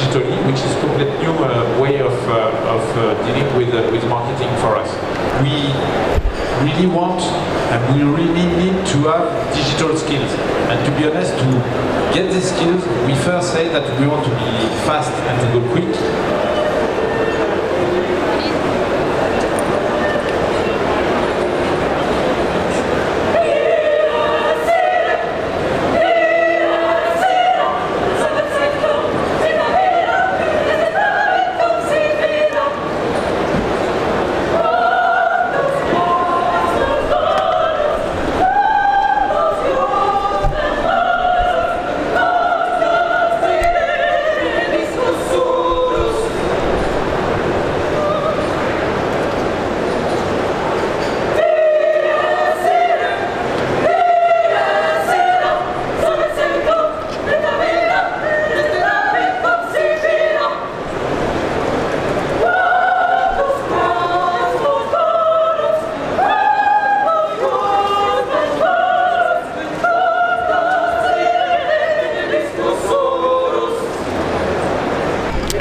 digitally, which is a completely new way of dealing with marketing for us. We really want and we really need to have digital skills. And to be honest, to get these skills, we first say that we want to be fast and to go quick.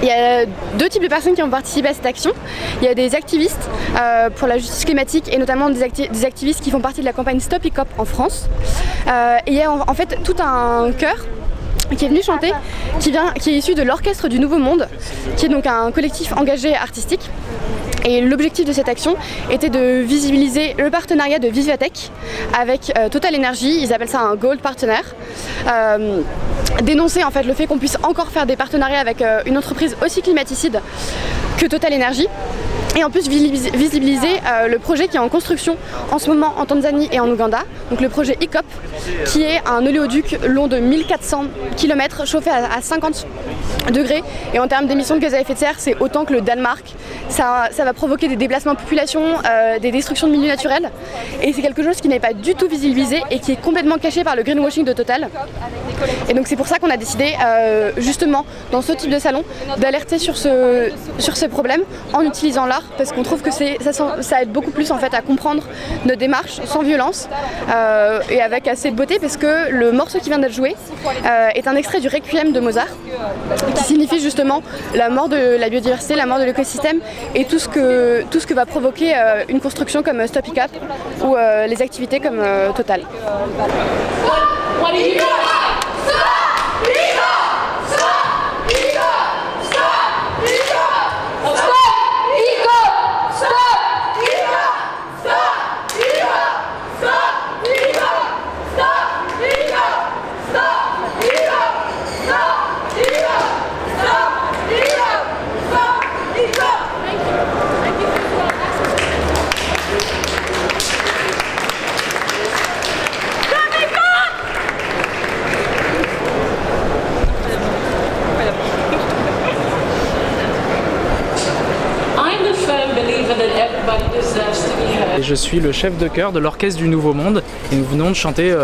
Il y a deux types de personnes qui ont participé à cette action. Il y a des activistes pour la justice climatique et notamment des activistes qui font partie de la campagne Stop ICOP en France. Et il y a en fait tout un chœur qui est venu chanter, qui est issu de l'Orchestre du Nouveau Monde, qui est donc un collectif engagé artistique. Et l'objectif de cette action était de visibiliser le partenariat de Vivatech avec Total Energy, ils appellent ça un Gold Partner. Dénoncer en fait le fait qu'on puisse encore faire des partenariats avec une entreprise aussi climaticide que Total Energy. Et en plus visibiliser le projet qui est en construction en ce moment en Tanzanie et en Ouganda, donc le projet ICOP, qui est un oléoduc long de 1400 km chauffé à 50 degrés. Et en termes d'émissions de gaz à effet de serre, c'est autant que le Danemark. Ça va provoquer des déplacements de population, des destructions de milieux naturels. Et c'est quelque chose qui n'est pas du tout visibilisé et qui est complètement caché par le greenwashing de Total. Et donc c'est pour ça qu'on a décidé, justement, dans ce type de salon, d'alerter sur ces problèmes en utilisant l'art, parce qu'on trouve que ça aide beaucoup plus en fait à comprendre nos démarches sans violence et avec assez de beauté, parce que le morceau qui vient d'être joué est un extrait du Requiem de Mozart, qui signifie justement la mort de la biodiversité, la mort de l'écosystème et tout ce que va provoquer une construction comme Stop ICOP ou les activités comme Total. Et je suis le chef de chœur de l'Orchestre du Nouveau Monde et nous venons de chanter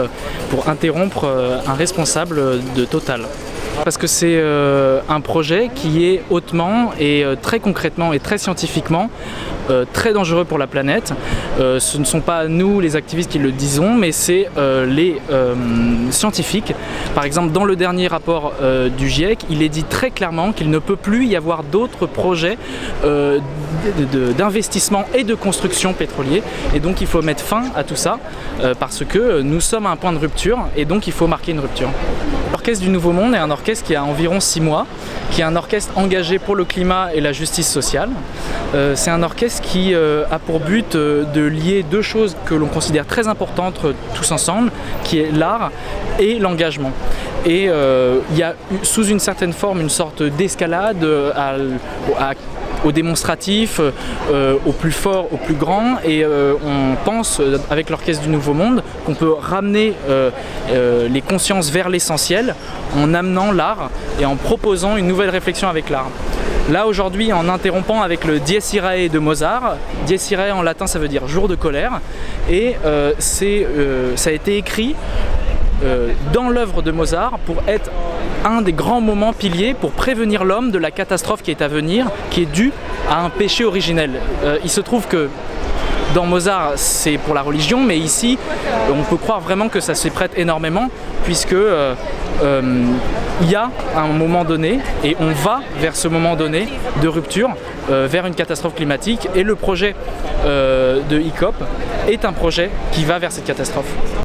pour interrompre un responsable de Total. Parce que c'est un projet qui est hautement et très concrètement et très scientifiquement très dangereux pour la planète. Ce ne sont pas nous les activistes qui le disons, mais c'est les scientifiques. Par exemple, dans le dernier rapport du GIEC, il est dit très clairement qu'il ne peut plus y avoir d'autres projets d'investissement et de construction pétrolier. Et donc il faut mettre fin à tout ça parce que nous sommes à un point de rupture et donc il faut marquer une rupture. L'Orchestre du Nouveau Monde est un orchestre qui a environ 6 mois, qui est un orchestre engagé pour le climat et la justice sociale. C'est un orchestre qui a pour but de lier deux choses que l'on considère très importantes tous ensemble, qui est l'art et l'engagement. Et il y a sous une certaine forme une sorte d'escalade au démonstratif, au plus fort, au plus grand, et on pense avec l'Orchestre du Nouveau Monde qu'on peut ramener les consciences vers l'essentiel en amenant l'art et en proposant une nouvelle réflexion avec l'art. Là aujourd'hui, en interrompant avec le Dies Irae de Mozart, Dies Irae en latin ça veut dire jour de colère, et ça a été écrit dans l'œuvre de Mozart pour être un des grands moments piliers pour prévenir l'homme de la catastrophe qui est à venir, qui est due à un péché originel. Il se trouve que dans Mozart c'est pour la religion, mais ici on peut croire vraiment que ça s'y prête énormément, puisque il y a un moment donné, et on va vers ce moment donné de rupture, vers une catastrophe climatique, et le projet de ICOP est un projet qui va vers cette catastrophe.